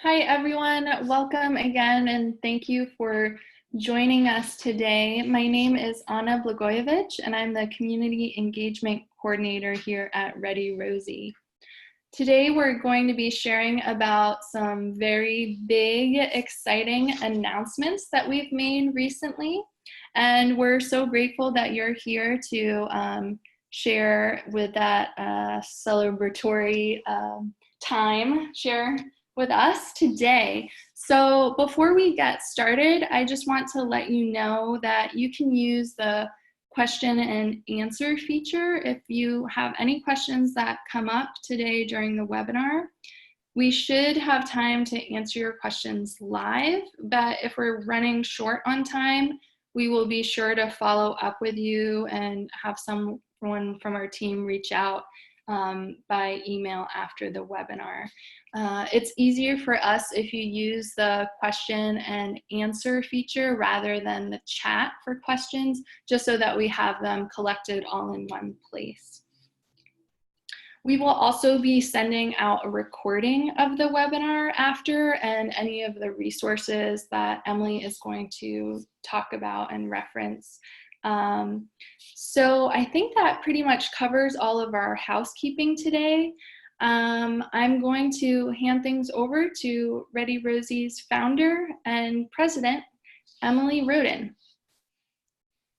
Hi, everyone. Welcome again, and thank you for joining us today. My name is Anna Blagojevich, and I'm the Community Engagement Coordinator here at ReadyRosie. Today, we're going to be sharing about some very big, exciting announcements that we've made recently, and we're so grateful that you're here to share with that celebratory share with us today. So before we get started, I just want to let you know that you can use the question and answer feature if you have any questions that come up today during the webinar. We should have time to answer your questions live, but if we're running short on time, we will be sure to follow up with you and have someone from our team reach out by email after the webinar. It's easier for us if you use the question and answer feature rather than the chat for questions, just so that we have them collected all in one place. We will also be sending out a recording of the webinar after and any of the resources that Emily is going to talk about and reference. So I think that pretty much covers all of our housekeeping today. I'm going to hand things over to ReadyRosie's founder and president, Emily Roden.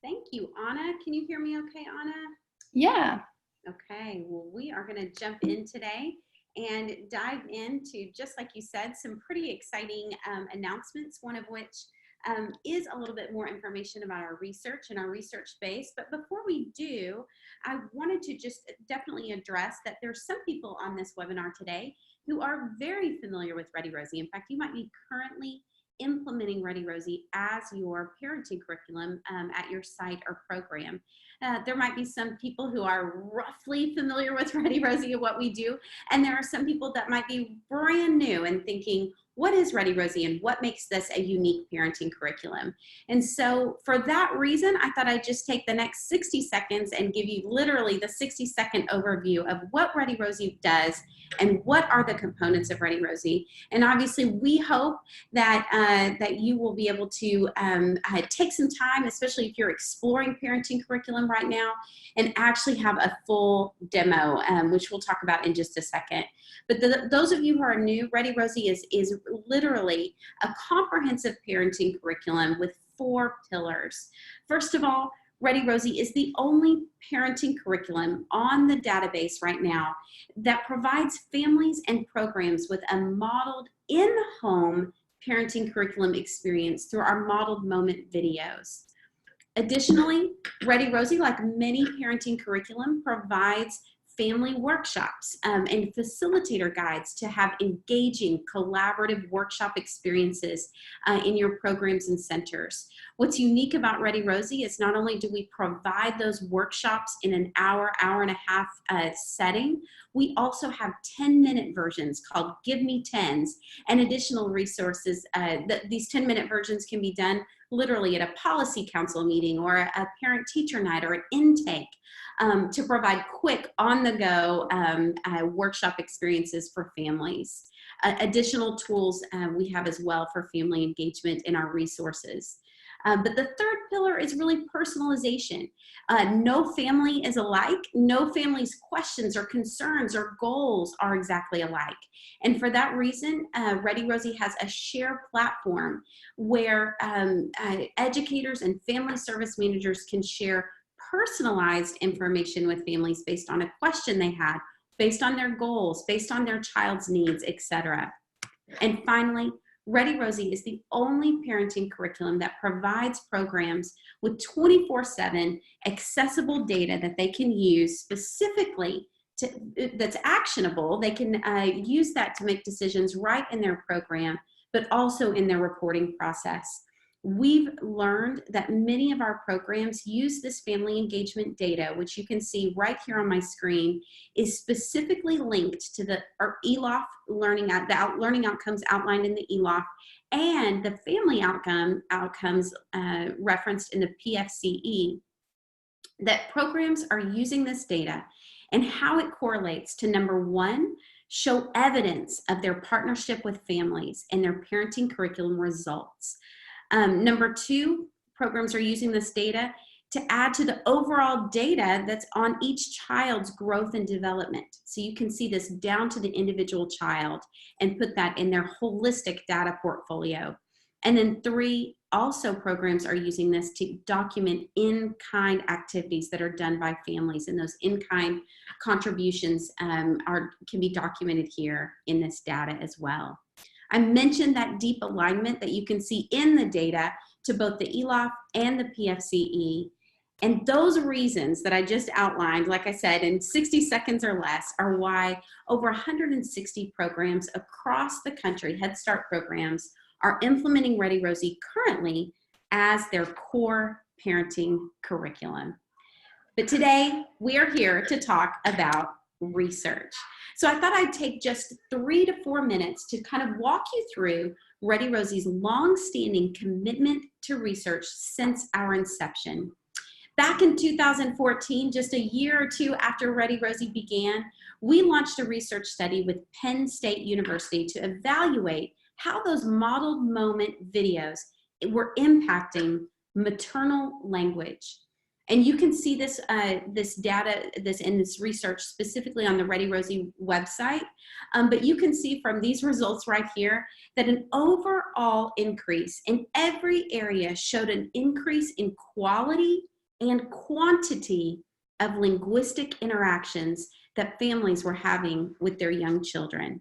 Thank you, Anna. Can you hear me okay, Anna? Yeah. Okay, well, we are going to jump in today and dive into, just like you said, some pretty exciting announcements, one of which is a little bit more information about our research and our research base. But before we do, I wanted to just definitely address that there's some people on this webinar today who are very familiar with ReadyRosie. In fact, you might be currently implementing ReadyRosie as your parenting curriculum at your site or program. There might be some people who are roughly familiar with ReadyRosie and what we do, and there are some people that might be brand new and thinking, what is ReadyRosie and what makes this a unique parenting curriculum? And so for that reason, I thought I'd just take the next 60 seconds and give you literally the 60-second overview of what ReadyRosie does and what are the components of ReadyRosie. And obviously we hope that, that you will be able to take some time, especially if you're exploring parenting curriculum right now, and actually have a full demo, which we'll talk about in just a second. But those of you who are new, ReadyRosie is literally a comprehensive parenting curriculum with 4 pillars. First of all, ReadyRosie is the only parenting curriculum on the database right now that provides families and programs with a modeled in-home parenting curriculum experience through our modeled moment videos. Additionally, ReadyRosie, like many parenting curriculum, provides family workshops and facilitator guides to have engaging, collaborative workshop experiences in your programs and centers. What's unique about ReadyRosie is not only do we provide those workshops in an hour, hour and a half setting, we also have 10-minute versions called Give Me Tens and additional resources. These 10-minute versions can be done literally at a policy council meeting or a parent-teacher night or an intake to provide quick, on-the-go workshop experiences for families. Additional tools we have as well for family engagement in our resources. But the third pillar is really personalization. No family is alike. No family's questions or concerns or goals are exactly alike. And for that reason, ReadyRosie has a share platform where educators and family service managers can share personalized information with families based on a question they had, based on their goals, based on their child's needs, etc. And finally, ReadyRosie is the only parenting curriculum that provides programs with 24/7 accessible data that they can use specifically that's actionable. They can use that to make decisions right in their program, but also in their reporting process. We've learned that many of our programs use this family engagement data, which you can see right here on my screen, is specifically linked to our ELOF learning outcomes outlined in the ELOF and the family outcomes referenced in the PFCE, that programs are using this data and how it correlates to, number one, show evidence of their partnership with families and their parenting curriculum results. Number 2, programs are using this data to add to the overall data that's on each child's growth and development. So you can see this down to the individual child and put that in their holistic data portfolio. And then 3, also programs are using this to document in-kind activities that are done by families, and those in-kind contributions can be documented here in this data as well. I mentioned that deep alignment that you can see in the data to both the ELOF and the PFCE. And those reasons that I just outlined, like I said, in 60 seconds or less, are why over 160 programs across the country, Head Start programs, are implementing ReadyRosie currently as their core parenting curriculum. But today, we are here to talk about research. So I thought I'd take just 3 to 4 minutes to kind of walk you through ReadyRosie's long-standing commitment to research since our inception. Back in 2014, just a year or 2 after ReadyRosie began, we launched a research study with Penn State University to evaluate how those modeled moment videos were impacting maternal language. And you can see this, this data, this research specifically on the ReadyRosie website. But you can see from these results right here that an overall increase in every area showed an increase in quality and quantity of linguistic interactions that families were having with their young children.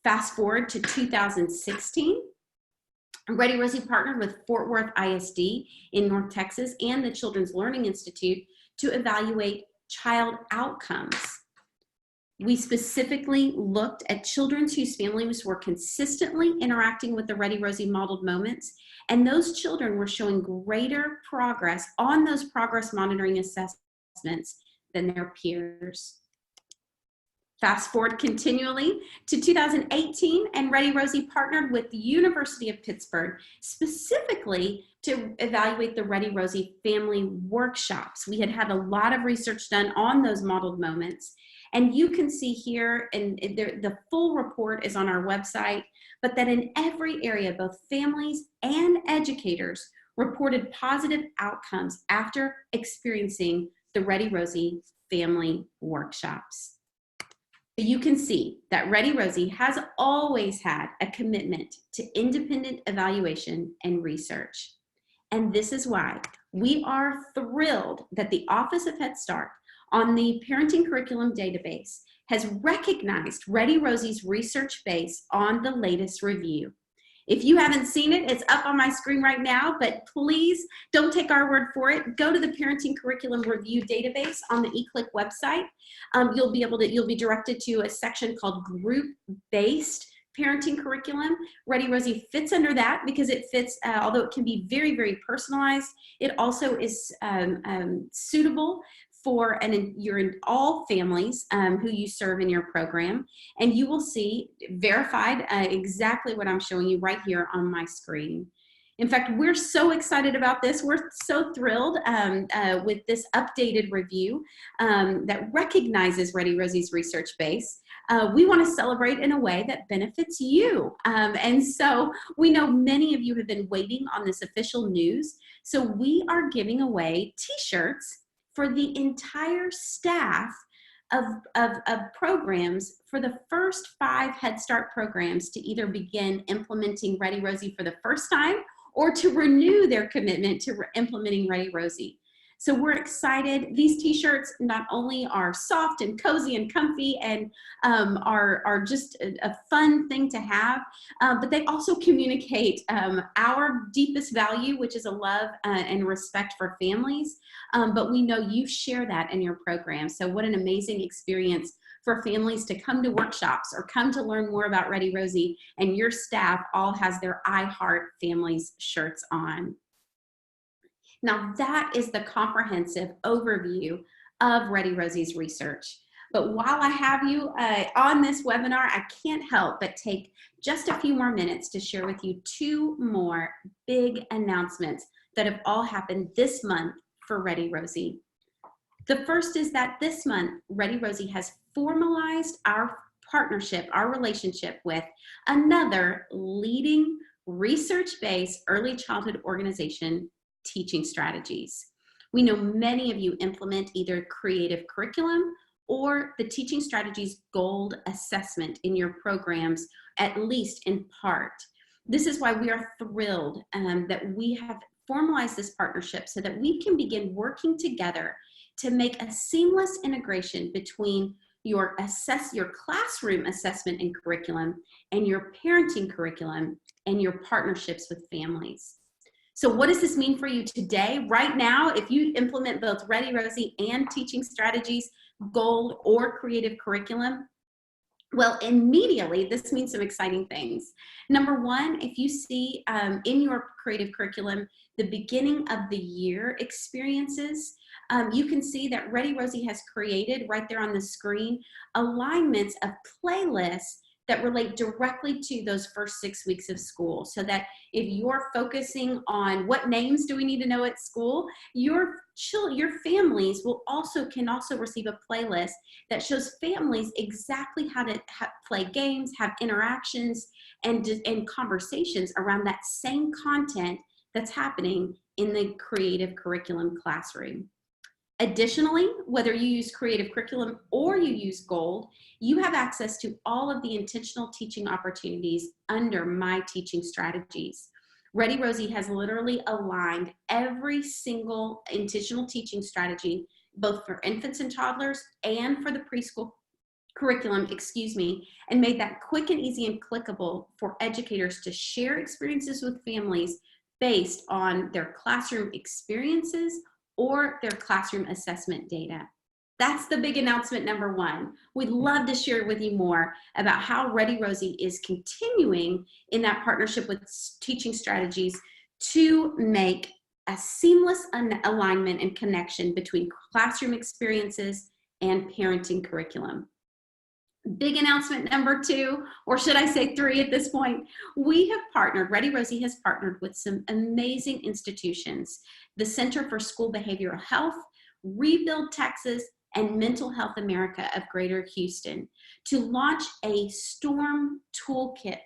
Fast forward to 2016, ReadyRosie partnered with Fort Worth ISD in North Texas and the Children's Learning Institute to evaluate child outcomes. We specifically looked at children whose families were consistently interacting with the ReadyRosie modeled moments, and those children were showing greater progress on those progress monitoring assessments than their peers. Fast forward continually to 2018, and ReadyRosie partnered with the University of Pittsburgh specifically to evaluate the ReadyRosie family workshops. We had a lot of research done on those modeled moments, and you can see here, and the full report is on our website, but that in every area, both families and educators reported positive outcomes after experiencing the ReadyRosie family workshops. You can see that ReadyRosie has always had a commitment to independent evaluation and research. And this is why we are thrilled that the Office of Head Start on the Parenting Curriculum Database has recognized ReadyRosie's research base on the latest review. If you haven't seen it, it's up on my screen right now, but please don't take our word for it. Go to the Parenting Curriculum Review Database on the eClick website. You'll be directed to a section called Group-Based Parenting Curriculum. ReadyRosie fits under that because it fits, although it can be very, very personalized, it also is suitable for all families who you serve in your program, and you will see verified exactly what I'm showing you right here on my screen. In fact, we're so excited about this. We're so thrilled with this updated review that recognizes ReadyRosie's research base. We want to celebrate in a way that benefits you. And so we know many of you have been waiting on this official news. So we are giving away t-shirts for the entire staff of programs for the first 5 Head Start programs to either begin implementing ReadyRosie for the first time or to renew their commitment to implementing ReadyRosie. So we're excited. These t-shirts not only are soft and cozy and comfy and are just a fun thing to have, but they also communicate our deepest value, which is a love and respect for families. But we know you share that in your program. So what an amazing experience for families to come to workshops or come to learn more about ReadyRosie, and your staff all has their I Heart Families shirts on. Now that is the comprehensive overview of ReadyRosie's research. But while I have you on this webinar, I can't help but take just a few more minutes to share with you 2 more big announcements that have all happened this month for ReadyRosie. The first is that this month, ReadyRosie has formalized our partnership, our relationship with another leading research-based early childhood organization, Teaching Strategies. We know many of you implement either creative curriculum or the Teaching Strategies Gold Assessment in your programs, at least in part. This is why we are thrilled that we have formalized this partnership so that we can begin working together to make a seamless integration between your classroom assessment and curriculum and your parenting curriculum and your partnerships with families. So what does this mean for you today? Right now, if you implement both ReadyRosie and Teaching Strategies Gold or creative curriculum, well, immediately, this means some exciting things. Number one, if you see in your creative curriculum the beginning of the year experiences, you can see that ReadyRosie has created right there on the screen alignments of playlists that relate directly to those first 6 weeks of school, so that if you're focusing on what names do we need to know at school, your families can also receive a playlist that shows families exactly how to play games, have interactions, and conversations around that same content that's happening in the creative curriculum classroom. Additionally, whether you use creative curriculum or you use Gold, you have access to all of the intentional teaching opportunities under My Teaching Strategies. ReadyRosie has literally aligned every single intentional teaching strategy, both for infants and toddlers and for the preschool curriculum, and made that quick and easy and clickable for educators to share experiences with families based on their classroom experiences or their classroom assessment data. That's the big announcement number one. We'd love to share with you more about how ReadyRosie is continuing in that partnership with Teaching Strategies to make a seamless alignment and connection between classroom experiences and parenting curriculum. Big announcement number two, or should I say three at this point, ReadyRosie has partnered with some amazing institutions, the Center for School Behavioral Health, Rebuild Texas, and Mental Health America of Greater Houston to launch a storm toolkit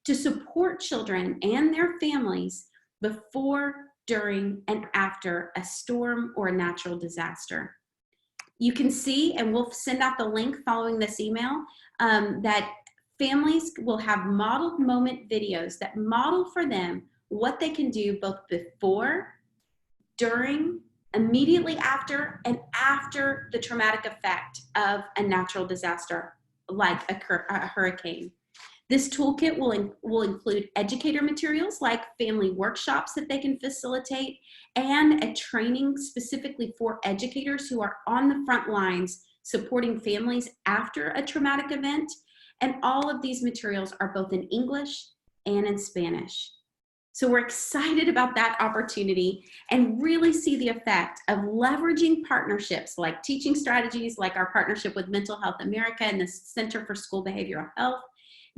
to support children and their families before, during, and after a storm or a natural disaster. You can see, and we'll send out the link following this email, that families will have modeled moment videos that model for them what they can do both before, during, immediately after, and after the traumatic effect of a natural disaster like a hurricane. This toolkit will include educator materials like family workshops that they can facilitate, and a training specifically for educators who are on the front lines supporting families after a traumatic event. And all of these materials are both in English and in Spanish. So we're excited about that opportunity and really see the effect of leveraging partnerships like Teaching Strategies, like our partnership with Mental Health America and the Center for School Behavioral Health.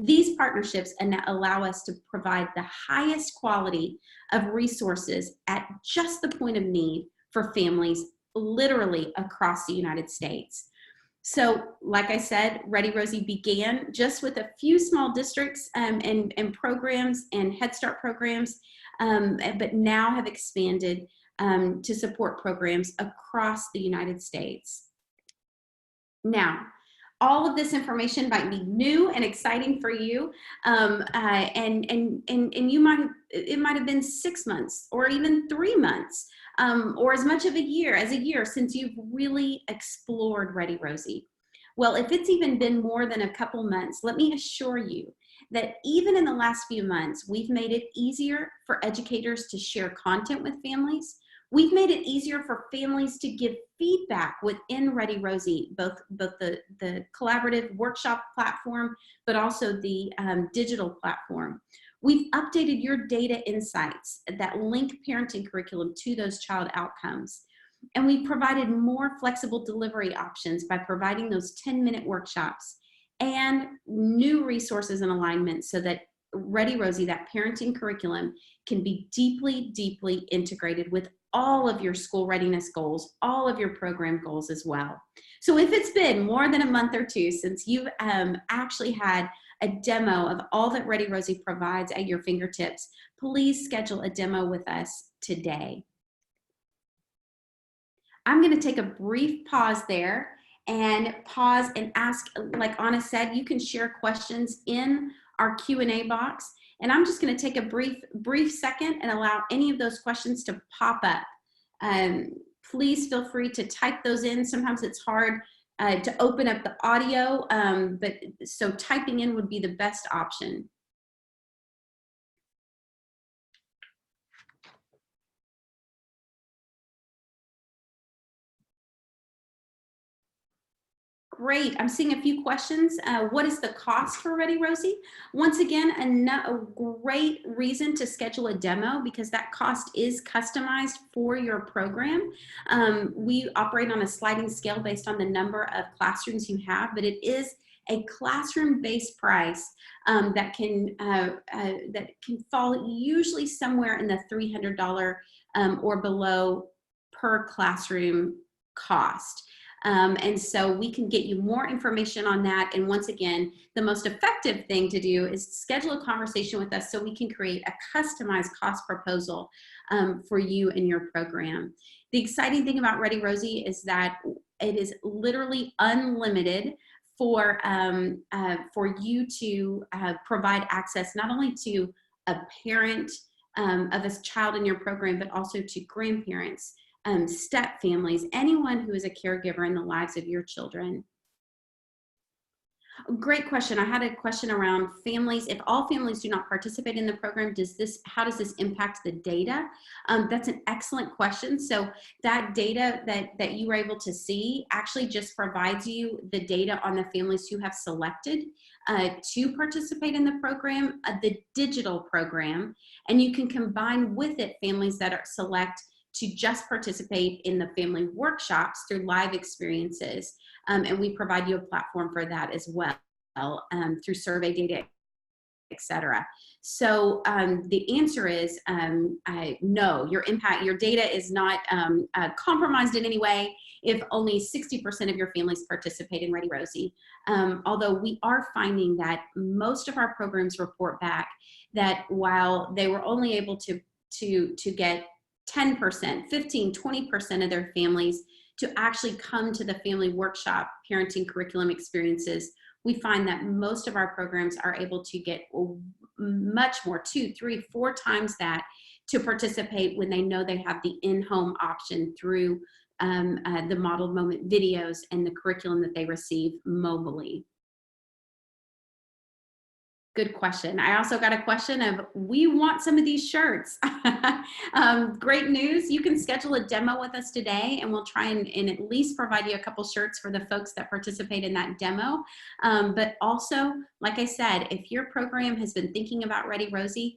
These partnerships allow us to provide the highest quality of resources at just the point of need for families literally across the United States. So, like I said, ReadyRosie began just with a few small districts and programs and Head Start programs, but now have expanded to support programs across the United States. Now, all of this information might be new and exciting for you, and it might have been 6 months or even 3 months, or as much of a year since you've really explored ReadyRosie. Well, if it's even been more than a couple months, let me assure you that even in the last few months, we've made it easier for educators to share content with families. We've made it easier for families to give feedback within ReadyRosie, both the collaborative workshop platform, but also the digital platform. We've updated your data insights that link parenting curriculum to those child outcomes. And we've provided more flexible delivery options by providing those 10-minute workshops and new resources and alignments so that ReadyRosie, that parenting curriculum, can be deeply, deeply integrated with all of your school readiness goals, all of your program goals as well. So if it's been more than a month or two since you've actually had a demo of all that ReadyRosie provides at your fingertips, please schedule a demo with us today. I'm going to take a brief pause there and pause and ask, like Anna said, you can share questions in our Q&A box. And I'm just going to take a brief second and allow any of those questions to pop up. Please feel free to type those in. Sometimes it's hard to open up the audio, so typing in would be the best option. Great, I'm seeing a few questions. What is the cost for ReadyRosie? Once again, a great reason to schedule a demo because that cost is customized for your program. We operate on a sliding scale based on the number of classrooms you have, but it is a classroom-based price that can fall usually somewhere in the $300 or below per classroom cost. And so we can get you more information on that. And once again, the most effective thing to do is schedule a conversation with us so we can create a customized cost proposal for you and your program. The exciting thing about ReadyRosie is that it is literally unlimited for you to provide access not only to a parent of a child in your program, but also to grandparents, step families, anyone who is a caregiver in the lives of your children. Great question. I had a question around families. If all families do not participate in the program, how does this impact the data? That's an excellent question. So that data that you were able to see actually just provides you the data on the families who have selected to participate in the program, the digital program, and you can combine with it families that are select to just participate in the family workshops through live experiences. And we provide you a platform for that as well through survey data, etc. So the answer is no, your data is not compromised in any way if only 60% of your families participate in ReadyRosie. Although we are finding that most of our programs report back that while they were only able to get 10%, 15, 20% of their families to actually come to the family workshop parenting curriculum experiences, we find that most of our programs are able to get much more, 2, 3, 4 times that to participate when they know they have the in-home option through the modeled moment videos and the curriculum that they receive mobilely. Good question. I also got a question of, we want some of these shirts. Great news. You can schedule a demo with us today and we'll try and at least provide you a couple shirts for the folks that participate in that demo. But also, like I said, if your program has been thinking about ReadyRosie,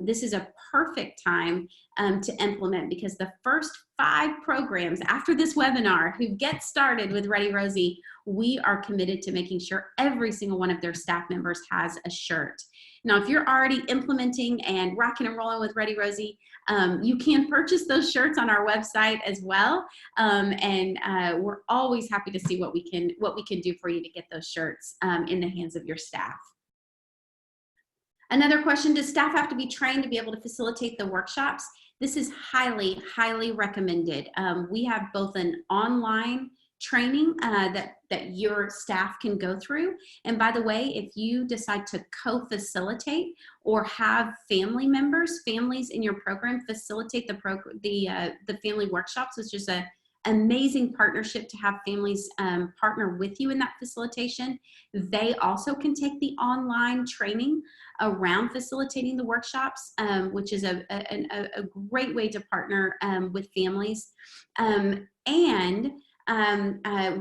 this is a perfect time to implement, because the first 5 programs after this webinar who get started with ReadyRosie, we are committed to making sure every single one of their staff members has a shirt. Now, if you're already implementing and rocking and rolling with ReadyRosie, you can purchase those shirts on our website as well. And we're always happy to see what we can do for you to get those shirts in the hands of your staff. Another question, does staff have to be trained to be able to facilitate the workshops? This is highly, highly recommended. We have both an online training that your staff can go through. And by the way, if you decide to co-facilitate or have family members, families in your program facilitate the family workshops, which is an amazing partnership to have families partner with you in that facilitation. They also can take the online training around facilitating the workshops, which is a great way to partner with families.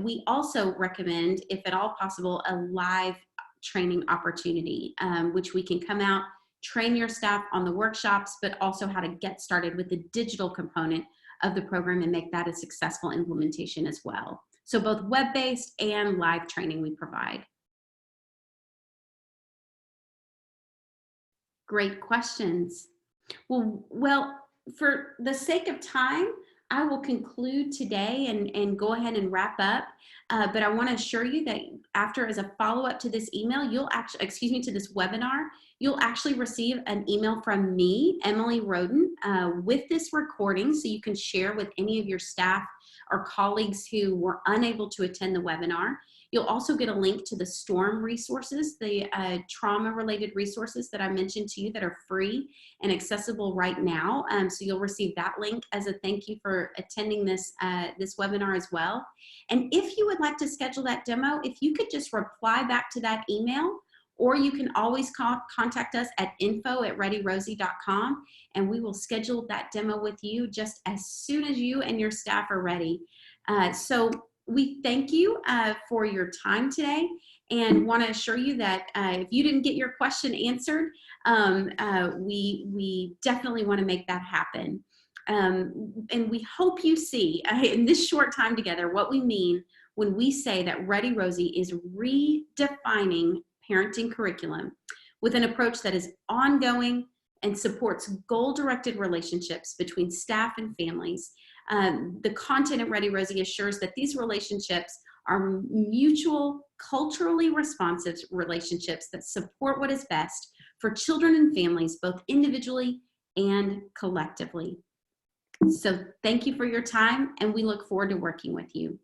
We also recommend, if at all possible, a live training opportunity, which we can come out, train your staff on the workshops, but also how to get started with the digital component of the program and make that a successful implementation as well. So both web-based and live training we provide. Great questions. Well, for the sake of time, I will conclude today and go ahead and wrap up. But I want to assure you that after, as a follow-up to this email, you'll actually, excuse me, to this webinar, you'll actually receive an email from me, Emily Roden, with this recording so you can share with any of your staff or colleagues who were unable to attend the webinar. You'll also get a link to the STORM resources, the trauma-related resources that I mentioned to you that are free and accessible right now. So you'll receive that link as a thank you for attending this, this webinar as well. And if you would like to schedule that demo, if you could just reply back to that email, or you can always contact us at info@readyrosie.com, and we will schedule that demo with you just as soon as you and your staff are ready. So we thank you for your time today, and want to assure you that if you didn't get your question answered, we definitely want to make that happen. And we hope you see in this short time together what we mean when we say that ReadyRosie is redefining parenting curriculum with an approach that is ongoing and supports goal-directed relationships between staff and families. The content at ReadyRosie assures that these relationships are mutual, culturally responsive relationships that support what is best for children and families, both individually and collectively. So thank you for your time, and we look forward to working with you.